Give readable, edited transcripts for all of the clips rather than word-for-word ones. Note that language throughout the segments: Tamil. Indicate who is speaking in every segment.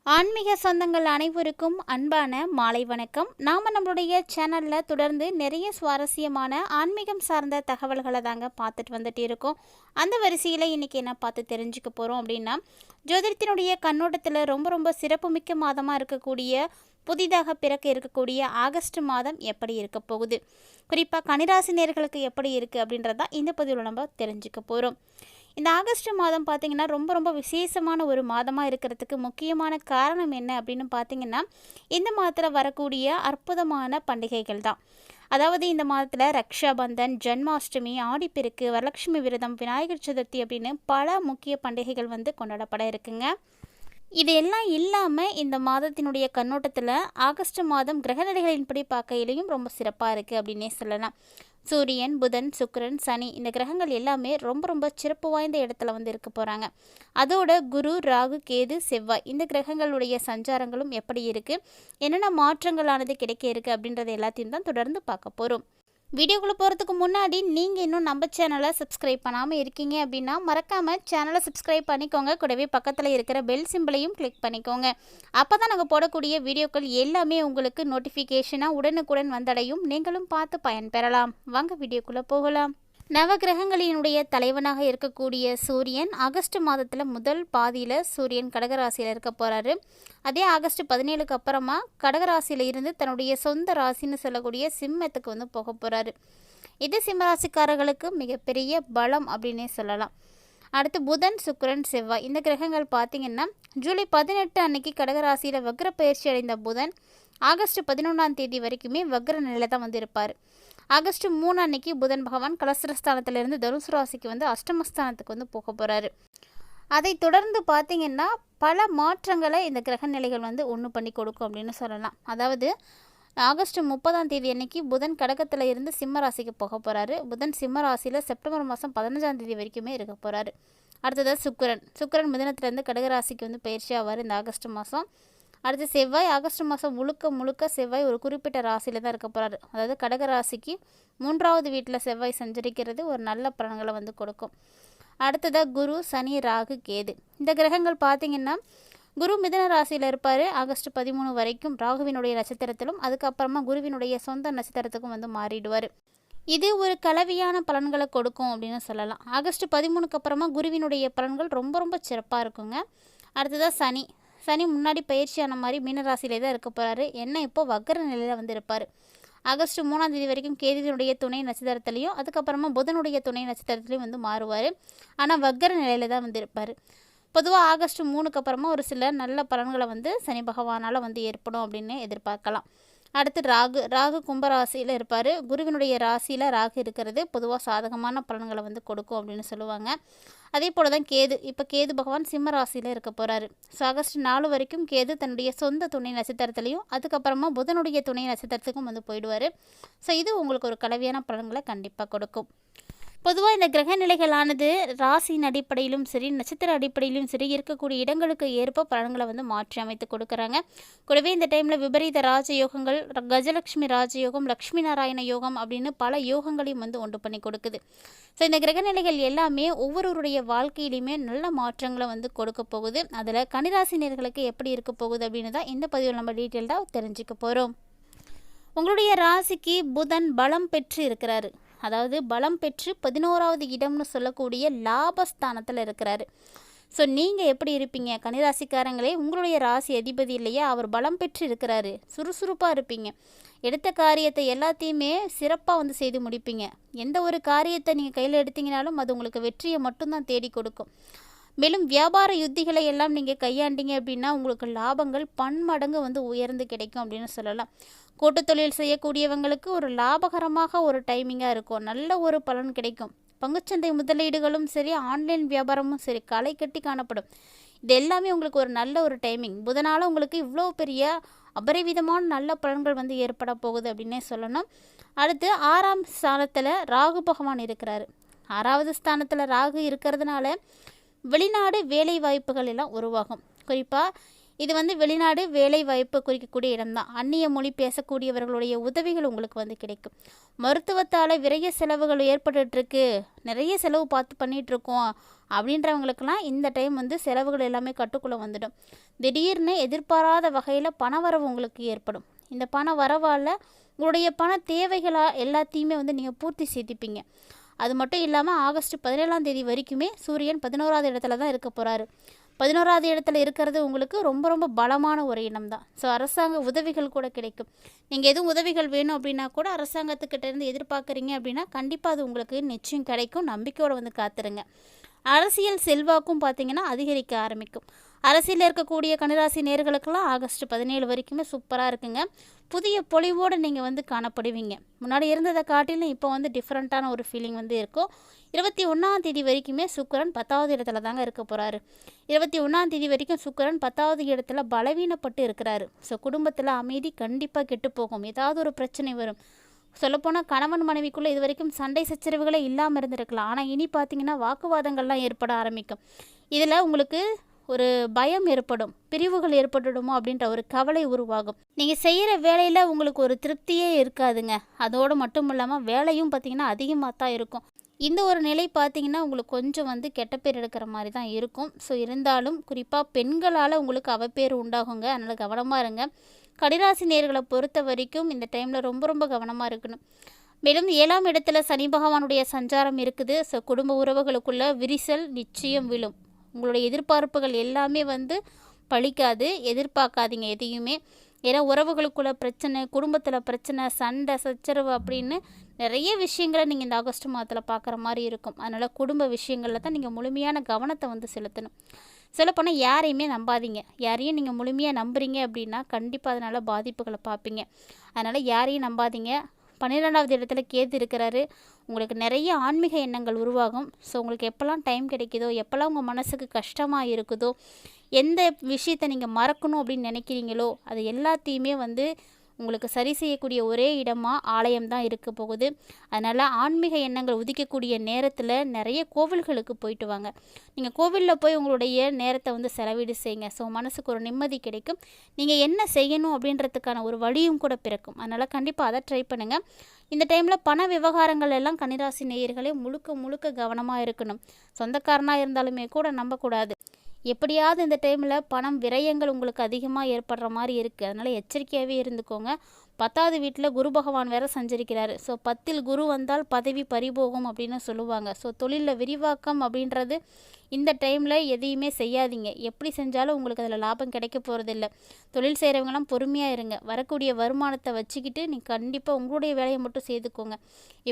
Speaker 1: ஆன்மீக சொந்தங்கள் அனைவருக்கும் அன்பான மாலை வணக்கம். நாம் நம்மளுடைய சேனலில் தொடர்ந்து நிறைய சுவாரஸ்யமான ஆன்மீகம் சார்ந்த தகவல்களை தாங்க பார்த்துட்டு வந்துட்டு இருக்கோம். அந்த வரிசையில் இன்றைக்கி என்ன பார்த்து தெரிஞ்சுக்க போகிறோம் அப்படின்னா, ஜோதிடத்தினுடைய கண்ணோட்டத்தில் ரொம்ப சிறப்புமிக்க மாதமாக இருக்கக்கூடிய புதிதாக பிறக்க இருக்கக்கூடிய ஆகஸ்ட் மாதம் எப்படி இருக்க போகுது, குறிப்பாக கன்னிராசினியர்களுக்கு எப்படி இருக்குது அப்படின்றத இந்த பதிவில் நம்ம தெரிஞ்சுக்க போகிறோம். இந்த ஆகஸ்ட் மாதம் பார்த்திங்கன்னா ரொம்ப விசேஷமான ஒரு மாதமாக இருக்கிறதுக்கு முக்கியமான காரணம் என்ன அப்படின்னு பார்த்திங்கன்னா, இந்த மாதத்தில் வரக்கூடிய அற்புதமான பண்டிகைகள் தான். அதாவது இந்த மாதத்தில் ரக்ஷாபந்தன், ஜன்மாஷ்டமி, ஆடிப்பெருக்கு, வரலட்சுமி விரதம், விநாயகர் சதுர்த்தி அப்படின்னு பல முக்கிய பண்டிகைகள் கொண்டாடப்பட இருக்குங்க. இது எல்லாம் இல்லாமல் இந்த மாதத்தினுடைய கண்ணோட்டத்தில் ஆகஸ்ட் மாதம் கிரகநிலைகளின்படி பார்க்கையிலையும் ரொம்ப சிறப்பாக இருக்குது அப்படின்னே சொல்லலாம். சூரியன், புதன், சுக்கிரன், சனி இந்த கிரகங்கள் எல்லாமே ரொம்ப சிறப்பு வாய்ந்த இடத்துல இருக்க போகிறாங்க. அதோட குரு, ராகு, கேது, செவ்வாய் இந்த கிரகங்களுடைய சஞ்சாரங்களும் எப்படி இருக்குது, என்னென்ன மாற்றங்களானது கிடைக்க இருக்குது அப்படின்றத எல்லாத்தையும் தான் தொடர்ந்து பார்க்க போகிறோம். வீடியோக்குள்ளே போகிறதுக்கு முன்னாடி நீங்கள் இன்னும் நம்ம சேனலை சப்ஸ்கிரைப் பண்ணாமல் இருக்கீங்க அப்படின்னா மறக்காமல் சேனலை சப்ஸ்கிரைப் பண்ணிக்கோங்க. கூடவே பக்கத்தில் இருக்கிற பெல் சிம்பிளையும் கிளிக் பண்ணிக்கோங்க. அப்போ தான் நாங்கள் போடக்கூடிய வீடியோக்கள் எல்லாமே உங்களுக்கு நோட்டிஃபிகேஷனாக உடனுக்குடன் வந்தடையும். நீங்களும் பார்த்து பயன்பெறலாம். வாங்க வீடியோக்குள்ளே போகலாம். நவகிரகங்களினுடைய தலைவனாக இருக்கக்கூடிய சூரியன் ஆகஸ்ட் மாதத்தில் முதல் பாதியில் சூரியன் கடகராசியில் இருக்க போகிறாரு. அதே ஆகஸ்ட் 17க்கு அப்புறமா கடகராசியில் இருந்து தன்னுடைய சொந்த ராசின்னு சொல்லக்கூடிய சிம்மத்துக்கு போக போகிறாரு. இது சிம்மராசிக்காரர்களுக்கு மிகப்பெரிய பலம் அப்படின்னே சொல்லலாம். அடுத்து புதன், சுக்கிரன், செவ்வாய் இந்த கிரகங்கள் பார்த்திங்கன்னா ஜூலை 18 அன்னைக்கு கடகராசியில் வக்ர பயிற்சி அடைந்த புதன் ஆகஸ்ட் 11ஆம் தேதி வரைக்குமே வக்ர நிலையில் தான் இருப்பார். ஆகஸ்ட் 3 அன்னைக்கு புதன் பகவான் கலஸ்திரஸ்தானத்திலிருந்து தனுசு ராசிக்கு அஷ்டமஸ்தானத்துக்கு போக போகிறாரு. அதை தொடர்ந்து பார்த்திங்கன்னா பல மாற்றங்களை இந்த கிரக நிலைகள் ஒன்று பண்ணி கொடுக்கும் அப்படின்னு சொல்லலாம். அதாவது ஆகஸ்ட் 30ஆம் தேதி அன்னைக்கு புதன் கடகத்தில் இருந்து சிம்ம ராசிக்கு போக போகிறாரு. புதன் சிம்ம ராசியில் செப்டம்பர் மாதம் 15ஆம் தேதி வரைக்குமே இருக்க போகிறாரு. அடுத்ததாக சுக்கிரன் மிதனத்திலேருந்து கடகராசிக்கு பயிற்சி ஆவார் இந்த ஆகஸ்ட் மாதம். அடுத்து செவ்வாய் ஆகஸ்ட் மாதம் முழுக்க செவ்வாய் ஒரு குறிப்பிட்ட ராசியில் தான் இருக்க போகிறாரு. அதாவது கடகராசிக்கு 3வது வீட்டில் செவ்வாய் சஞ்சரிக்கிறது ஒரு நல்ல பலன்களை கொடுக்கும். அடுத்ததாக குரு, சனி, ராகு, கேது இந்த கிரகங்கள் பார்த்திங்கன்னா குரு மிதன ராசியில் இருப்பார் ஆகஸ்ட் 13 வரைக்கும் ராகுவினுடைய நட்சத்திரத்திலும், அதுக்கப்புறமா குருவினுடைய சொந்த நட்சத்திரத்துக்கும் மாறிடுவார். இது ஒரு கலவையான பலன்களை கொடுக்கும் அப்படின்னு சொல்லலாம். ஆகஸ்ட் 13க்கு அப்புறமா குருவினுடைய பலன்கள் ரொம்ப சிறப்பாக இருக்குங்க. அடுத்ததாக சனி முன்னாடி பயிற்சியான மாதிரி மீனராசியிலே தான் இருக்க போகிறாரு. என்ன இப்போது வக்ர நிலையில் இருப்பார். ஆகஸ்ட் 3ஆம் தேதி வரைக்கும் கேதுவினுடைய துணை நட்சத்திரத்துலேயும் அதுக்கப்புறமா புதனுடைய துணை நட்சத்திரத்துலேயும் மாறுவார். ஆனால் வக்ர நிலையில் தான் இருப்பார். பொதுவாக ஆகஸ்ட் 3க்கு அப்புறமா ஒரு சில நல்ல பலன்களை சனி பகவானால் ஏற்படும் அப்படின்னு எதிர்பார்க்கலாம். அடுத்து ராகு கும்பராசியில் இருப்பார். குருவினுடைய ராசியில் ராகு இருக்கிறது பொதுவாக சாதகமான பலன்களை கொடுக்கும் அப்படின்னு சொல்லுவாங்க. அதே போல் தான் கேது பகவான் சிம்ம ராசியில் இருக்க போகிறாரு. ஸோ ஆகஸ்ட் 4 வரைக்கும் கேது தன்னுடைய சொந்த துணை நட்சத்திரத்துலையும் அதுக்கப்புறமா புதனுடைய துணை நட்சத்திரத்துக்கும் போயிடுவார். ஸோ இது உங்களுக்கு ஒரு கலவையான பலன்களை கண்டிப்பாக கொடுக்கும். பொதுவாக இந்த கிரக நிலைகளானது ராசியின் அடிப்படையிலும் சரி நட்சத்திர அடிப்படையிலும் சரி இருக்கக்கூடிய இடங்களுக்கு ஏற்ப பலன்களை மாற்றி அமைத்து கொடுக்குறாங்க. கூடவே இந்த டைமில் விபரீத ராஜயோகங்கள், கஜலட்சுமி ராஜயோகம், லக்ஷ்மி நாராயண யோகம் அப்படின்னு பல யோகங்களையும் உண்டு பண்ணி கொடுக்குது. ஸோ இந்த கிரகநிலைகள் எல்லாமே ஒவ்வொருவருடைய வாழ்க்கையிலையுமே நல்ல மாற்றங்களை கொடுக்க போகுது. அதில் கன்னிராசினியர்களுக்கு எப்படி இருக்க போகுது அப்படின்னு தான் இந்த பதிவில் நம்ம டீட்டெயில்டாக தெரிஞ்சுக்க போகிறோம். உங்களுடைய ராசிக்கு புதன் பலம் பெற்று இருக்கிறாரு. அதாவது பலம் பெற்று 11வது இடம்னு சொல்லக்கூடிய லாபஸ்தானத்தில் இருக்கிறாரு. ஸோ நீங்கள் எப்படி இருப்பீங்க கன்னிராசிக்காரங்களே, உங்களுடைய ராசி அதிபதி இல்லையா அவர் பலம் பெற்று இருக்கிறாரு. சுறுசுறுப்பாக இருப்பீங்க. எடுத்த காரியத்தை எல்லாத்தையுமே சிறப்பாக செய்து முடிப்பீங்க. எந்த ஒரு காரியத்தை நீங்கள் கையில் எடுத்தீங்கனாலும் அது உங்களுக்கு வெற்றியை மட்டும்தான் தேடி கொடுக்கும். மேலும் வியாபார யுத்திகளை எல்லாம் நீங்கள் கையாண்டீங்க அப்படின்னா உங்களுக்கு லாபங்கள் பன்மடங்கு உயர்ந்து கிடைக்கும் அப்படின்னு சொல்லலாம். கூட்டு தொழில் செய்யக்கூடியவங்களுக்கு ஒரு லாபகரமாக ஒரு டைமிங்காக இருக்கும். நல்ல ஒரு பலன் கிடைக்கும். பங்குச்சந்தை முதலீடுகளும் சரி ஆன்லைன் வியாபாரமும் சரி களை கட்டி காணப்படும். இது எல்லாமே உங்களுக்கு ஒரு நல்ல ஒரு டைமிங். புதனால் உங்களுக்கு இவ்வளோ பெரிய அபரிவிதமான நல்ல பலன்கள் ஏற்பட போகுது அப்படின்னே சொல்லணும். அடுத்து 6ஆம் ஸ்தானத்தில் ராகு பகவான் இருக்கிறாரு. 6வது ஸ்தானத்தில் ராகு இருக்கிறதுனால வெளிநாடு வேலை வாய்ப்புகள் எல்லாம் உருவாகும். குறிப்பாக இது வந்து வெளிநாடு வேலை வாய்ப்பு குறிக்கக்கூடிய இடம்தான். அந்நிய மொழி பேசக்கூடியவர்களுடைய உதவிகள் உங்களுக்கு வந்து கிடைக்கும். மருத்துவத்தால் விரைய செலவுகள் ஏற்பட்டுருக்கு, நிறைய செலவு பார்த்து பண்ணிகிட்ருக்கோம் அப்படின்றவங்களுக்கெல்லாம் இந்த டைம் வந்து செலவுகள் எல்லாமே கட்டுக்குள்ளே வந்துடும். திடீர்னு எதிர்பாராத வகையில் பணவரவு உங்களுக்கு ஏற்படும். இந்த பண வரவால் உங்களுடைய பண தேவைகளாக எல்லாத்தையுமே வந்து நீங்கள் பூர்த்தி செய்திப்பீங்க. அது மட்டும் இல்லாமல் ஆகஸ்ட் 17ஆம் தேதி வரைக்குமே சூரியன் 11வது இடத்துல தான் இருக்க போகிறாரு. 11வது இடத்துல இருக்கிறது உங்களுக்கு ரொம்ப ரொம்ப பலமான ஒரு இனம் தான். ஸோ அரசாங்க உதவிகள் கூட கிடைக்கும். நீங்கள் எதுவும் உதவிகள் வேணும் அப்படின்னா கூட அரசாங்கத்துக்கிட்ட இருந்து எதிர்பார்க்குறீங்க அப்படின்னா கண்டிப்பாக அது உங்களுக்கு நிச்சயம் கிடைக்கும். நம்பிக்கையோடு வந்து காத்துருங்க. அரசியல் செல்வாக்கும் பார்த்திங்கன்னா அதிகரிக்க ஆரம்பிக்கும். அரசியலில் இருக்கக்கூடிய கன்னிராசி நேயர்களுக்கெல்லாம் ஆகஸ்ட் 17 வரைக்குமே சூப்பராக இருக்குங்க. புதிய பொலிவோடு நீங்கள் வந்து காணப்படுவீங்க. முன்னாடி இருந்ததை காட்டிலும் இப்போ வந்து டிஃப்ரெண்ட்டான ஒரு ஃபீலிங் வந்து இருக்கும். 21ஆம் தேதி வரைக்குமே சுக்கிரன் 10வது இடத்துல தாங்க இருக்க போகிறாரு. 21ஆம் தேதி வரைக்கும் சுக்கிரன் 10வது இடத்துல பலவீனப்பட்டு இருக்கிறாரு. ஸோ குடும்பத்தில் அமைதி கண்டிப்பாக கெட்டு போகும். ஏதாவது ஒரு பிரச்சனை வரும். சொல்லப்போனால் கணவன் மனைவிக்குள்ளே இது வரைக்கும் சண்டை சச்சரவுகளே இல்லாமல் இருந்திருக்கலாம். ஆனால் இனி பார்த்தீங்கன்னா வாக்குவாதங்கள்லாம் ஏற்பட ஆரம்பிக்கும். இதில் உங்களுக்கு ஒரு பயம் ஏற்படும், பிரிவுகள் ஏற்பட்டுடுமோ அப்படின்ற ஒரு கவலை உருவாகும். நீங்கள் செய்கிற வேலையில் உங்களுக்கு ஒரு திருப்தியே இருக்காதுங்க. அதோடு மட்டும் இல்லாமல் வேலையும் பார்த்திங்கன்னா அதிகமாக தான் இருக்கும். இந்த ஒரு நிலை பார்த்திங்கன்னா உங்களுக்கு கொஞ்சம் வந்து கெட்ட பேர் எடுக்கிற மாதிரி தான் இருக்கும். ஸோ இருந்தாலும் குறிப்பாக பெண்களால் உங்களுக்கு அவப்பேர் உண்டாகுங்க. அதனால் கவனமாக இருங்க. கன்னிராசி நேயர்களை பொறுத்த வரைக்கும் இந்த டைமில் ரொம்ப ரொம்ப கவனமாக இருக்கணும். மேலும் 7ஆம் இடத்துல சனி பகவானுடைய சஞ்சாரம் இருக்குது. ஸோ குடும்ப உறவுகளுக்குள்ள விரிசல் நிச்சயம் விழும். உங்களுடைய எதிர்பார்ப்புகள் எல்லாமே வந்து பழிக்காது. எதிர்பார்க்காதீங்க எதையுமே. ஏன்னா உறவுகளுக்குள்ள பிரச்சனை, குடும்பத்தில் பிரச்சனை, சண்டை சச்சரவு அப்படின்னு நிறைய விஷயங்களை நீங்கள் இந்த ஆகஸ்ட் மாதத்தில் பார்க்குற மாதிரி இருக்கும். அதனால் குடும்ப விஷயங்களில் தான் நீங்கள் முழுமையான கவனத்தை வந்து செலுத்தணும். சொல்லப்போனால் யாரையுமே நம்பாதீங்க. யாரையும் நீங்கள் முழுமையாக நம்புறீங்க அப்படின்னா கண்டிப்பாக அதனால் பாதிப்புகளை பார்ப்பீங்க. அதனால் யாரையும் நம்பாதீங்க. 12வது இடத்துல கேது இருக்கிறாரு. உங்களுக்கு நிறைய ஆன்மீக எண்ணங்கள் உருவாகும். ஸோ உங்களுக்கு எப்போல்லாம் டைம் கிடைக்குதோ, எப்போல்லாம் உங்கள் மனசுக்கு கஷ்டமாக இருக்குதோ, எந்த விஷயத்தை நீங்கள் மறக்கணும் அப்படின்னு நினைக்கிறீங்களோ அது எல்லாத்தையுமே வந்து உங்களுக்கு சரி செய்யக்கூடிய ஒரே இடமாக ஆலயம் தான் இருக்க போகுது. அதனால் ஆன்மீக எண்ணங்கள் உதிக்கக்கூடிய நேரத்தில் நிறைய கோவில்களுக்கு போயிட்டு வாங்க. நீங்கள் கோவிலில் போய் உங்களுடைய நேரத்தை வந்து செலவீடு செய்யுங்க. ஸோ மனசுக்கு ஒரு நிம்மதி கிடைக்கும். நீங்கள் என்ன செய்யணும் அப்படின்றதுக்கான ஒரு வழியும் கூட பிறக்கும். அதனால் கண்டிப்பாக அதை ட்ரை பண்ணுங்கள். இந்த டைமில் பண விவகாரங்கள் எல்லாம் கன்னிராசி நேயர்களே முழுக்க முழுக்க கவனமாக இருக்கணும். சொந்தக்காரனாக இருந்தாலுமே கூட நம்பக்கூடாது. எப்படியாவது இந்த டைமில் பணம் விரயங்கள் உங்களுக்கு அதிகமாக ஏற்படுற மாதிரி இருக்குது. அதனால் எச்சரிக்கையாகவே இருந்துக்கோங்க. 10வது வீட்டில் குரு பகவான் வேறு சஞ்சரிக்கிறாரு. ஸோ 10ல் குரு வந்தால் பதவி பறிபோகும் அப்படின்னு சொல்லுவாங்க. ஸோ தொழிலில் விரிவாக்கம் அப்படின்றது இந்த டைமில் எதையுமே செய்யாதீங்க. எப்படி செஞ்சாலும் உங்களுக்கு அதில் லாபம் கிடைக்க போகிறதில்ல. தொழில் செய்கிறவங்களாம் பொறுமையாக இருங்க. வரக்கூடிய வருமானத்தை வச்சுக்கிட்டு நீங்கள் கண்டிப்பாக உங்களுடைய வேலையை மட்டும் செய்துக்கோங்க.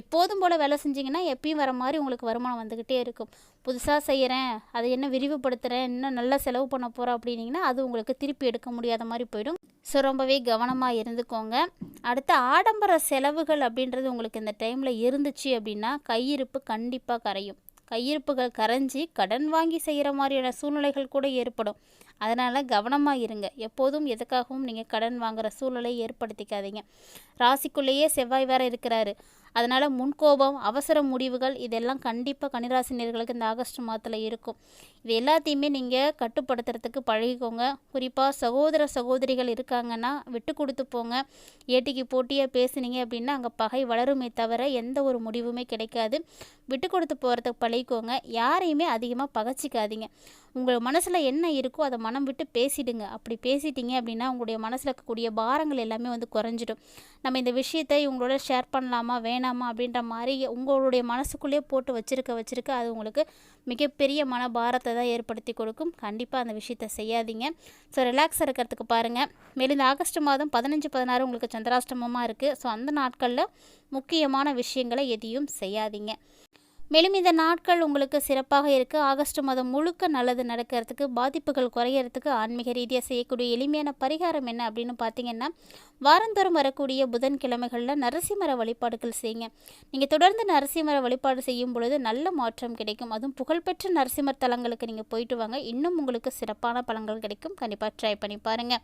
Speaker 1: எப்போதும் போல் வேலை செஞ்சிங்கன்னா எப்பயும் வர மாதிரி உங்களுக்கு வருமானம் வந்துக்கிட்டே இருக்கும். புதுசாக செய்கிறேன், அதை என்ன விரிவுபடுத்துகிறேன், இன்னும் நல்லா செலவு பண்ண போகிறோம் அப்படின்னிங்கன்னா அது உங்களுக்கு திருப்பி எடுக்க முடியாத மாதிரி போயிடும். ஸோ ரொம்பவே கவனமாக இருந்துக்கோங்க. அடுத்த ஆடம்பர செலவுகள் அப்படின்றது உங்களுக்கு இந்த டைமில் இருந்துச்சு அப்படின்னா கையிருப்பு கண்டிப்பாக கரையும். கையிருப்புகள் கரைஞ்சி கடன் வாங்கி செய்கிற மாதிரியான சூழ்நிலைகள் கூட ஏற்படும். அதனால் கவனமாக இருங்க. எப்போதும் எதுக்காகவும் நீங்கள் கடன் வாங்குகிற சூழ்நிலை ஏற்படுத்திக்காதீங்க. ராசிக்குள்ளேயே செவ்வாய் வேறு இருக்கிறாரு. அதனால் முன்கோபம், அவசர முடிவுகள் இதெல்லாம் கண்டிப்பாக கன்னிராசினியர்களுக்கு இந்த ஆகஸ்ட் மாதத்தில் இருக்கும். இது எல்லாத்தையுமே நீங்கள் கட்டுப்படுத்துறதுக்கு பழகிக்கோங்க. குறிப்பாக சகோதர சகோதரிகள் இருக்காங்கன்னா விட்டு கொடுத்து போங்க. ஏட்டிக்கு போட்டியாக பேசுனீங்க அப்படின்னா அங்கே பகை வளருமே தவிர எந்த ஒரு முடிவுமே கிடைக்காது. விட்டு கொடுத்து போகிறதுக்கு பழகிக்கோங்க. யாரையுமே அதிகமாக பகைச்சிக்காதீங்க. உங்கள் மனசில் என்ன இருக்கோ அதை மனம் விட்டு பேசிடுங்க. அப்படி பேசிட்டீங்க அப்படின்னா உங்களுடைய மனசில் இருக்கக்கூடிய பாரங்கள் எல்லாமே வந்து குறைஞ்சிடும். நம்ம இந்த விஷயத்தை இவங்களோட ஷேர் பண்ணலாமா வேணாமா அப்படின்ற மாதிரி உங்களுடைய மனசுக்குள்ளேயே போட்டு வச்சிருக்க அது உங்களுக்கு மிகப்பெரிய மனபாரத்தை தான் ஏற்படுத்தி கொடுக்கும். கண்டிப்பாக அந்த விஷயத்தை செய்யாதீங்க. ஸோ ரிலாக்ஸாக இருக்கிறதுக்கு பாருங்கள். மேலும் இந்த ஆகஸ்ட் மாதம் 15, 16 உங்களுக்கு சந்திராஷ்டமமாக இருக்குது. ஸோ அந்த நாட்களில் முக்கியமான விஷயங்களை எதையும் செய்யாதீங்க. மேலும் இந்த நாட்கள் உங்களுக்கு சிறப்பாக இருக்குது. ஆகஸ்ட் மாதம் முழுக்க நல்லது நடக்கிறதுக்கு, பாதிப்புகள் குறையிறதுக்கு ஆன்மீக ரீதியாக செய்யக்கூடிய எளிமையான பரிகாரம் என்ன அப்படின்னு பார்த்தீங்கன்னா, வாரந்தோறும் வரக்கூடிய புதன்கிழமைகளில் நரசிம்மர வழிபாடுகள் செய்யுங்க. நீங்கள் தொடர்ந்து நரசிம்மர வழிபாடு செய்யும் பொழுது நல்ல மாற்றம் கிடைக்கும். அதுவும் புகழ்பெற்ற நரசிம்மர் தலங்களுக்கு நீங்கள் போயிட்டு வாங்க. இன்னும் உங்களுக்கு சிறப்பான பலன்கள் கிடைக்கும். கண்டிப்பாக ட்ரை பண்ணி பாருங்கள்.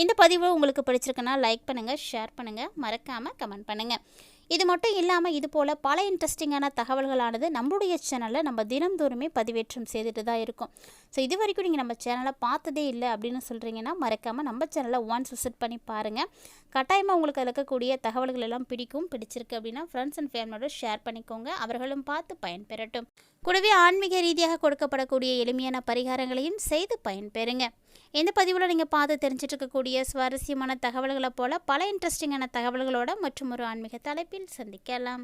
Speaker 1: இந்த பதிவு உங்களுக்கு பிடிச்சிருக்குன்னா லைக் பண்ணுங்கள், ஷேர் பண்ணுங்கள், மறக்காமல் கமெண்ட் பண்ணுங்கள். இது மட்டும் இல்லாமல் இது போல் பல இன்ட்ரெஸ்டிங்கான தகவல்களானது நம்மளுடைய சேனலில் நம்ம தினந்தோறுமே பதிவேற்றம் செய்துட்டு தான் இருக்கோம். ஸோ இது வரைக்கும் நீங்கள் நம்ம சேனலை பார்த்ததே இல்லை அப்படின்னு சொல்கிறீங்கன்னா மறக்காமல் நம்ம சேனலை ஒன்ஸ் விசிட் பண்ணி பாருங்கள். கட்டாயமாக உங்களுக்கு அதில் இருக்கக்கூடிய தகவல்கள் எல்லாம் பிடிச்சிருக்கு அப்படின்னா ஃப்ரெண்ட்ஸ் அண்ட் ஃபேமிலியோட ஷேர் பண்ணிக்கோங்க. அவர்களும் பார்த்து பயன்பெறட்டும். கூடவே ஆன்மீக ரீதியாக கொடுக்கப்படக்கூடிய எளிமையான பரிகாரங்களையும் செய்து பயன்பெறுங்க. இந்த பதிவில் நீங்கள் பார்த்து தெரிஞ்சிட்டு இருக்கக்கூடிய சுவாரஸ்யமான தகவல்களை போல் பல இன்ட்ரெஸ்டிங்கான தகவல்களோட மற்றும் ஒரு ஆன்மீக தலைப்பில் சந்திக்கலாம்.